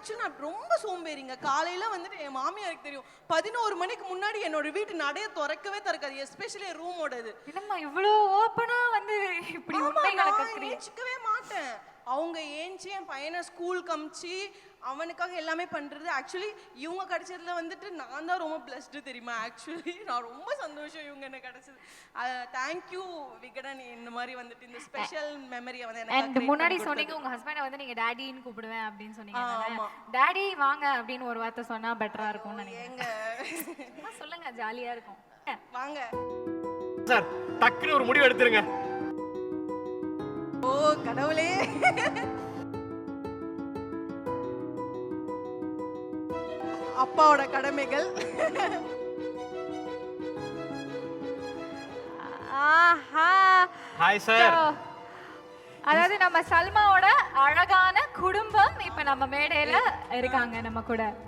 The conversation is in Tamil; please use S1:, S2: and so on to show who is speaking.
S1: ஆக்சுவலி நான் ரொம்ப சோம்பேறிங்க. காலையில வந்துட்டு என் மாமியாருக்கு தெரியும் 11 மணிக்கு முன்னாடி என்னோட வீட்டு நடைய திறக்கவே திறக்காது, எஸ்பெஷலி ரூமோடது.
S2: என்னம்மா இவ்வளோ ஓப்பனா வந்து இப்படி உண்மைகளை கக்குறீங்க?
S1: ஏஞ்சிக்கவே மாட்டேன். அவங்க ஏஞ்சி என் பையனை ஸ்கூலுக்கு அமிச்சு அவனுக்காக எல்லாமே பண்றது. ஆக்சுவலி இவங்க கிடைச்சதுல வந்துட்டு நான் தான் ரொம்ப பிளஸ்டு தெரியுமா. ஆக்சுவலி நான் ரொம்ப சந்தோஷம் இவங்க என்ன கிடைச்சது. தேங்க்யூ விகடன், இந்த மாதிரி வந்துட்டு இந்த ஸ்பெஷல் மெமரியை வந்து எனக்கு
S2: முன்னாடி சொன்னீங்க உங்க ஹஸ்பண்டை வந்து நீங்க டாடின்னு கூப்பிடுவேன் அப்படின்னு சொன்னீங்க.
S1: ஆமா.
S2: டாடி வாங்க அப்படின்னு ஒரு வார்த்தை சொன்னா பெட்டரா இருக்கும்னு நினைக்கிறேன். சொல்லுங்க, ஜாலியா இருக்கும்.
S1: வாங்க
S3: சார், டக்குனு ஒரு முடிவு எடுத்துருங்க.
S1: ஓ கடவுளே. அப்பாவோட கடமைகள்.
S3: Hi sir.
S2: அதாவது நம்ம சல்மாவோட அழகான குடும்பம் இப்ப நம்ம மேடையில இருக்காங்க நம்ம கூட.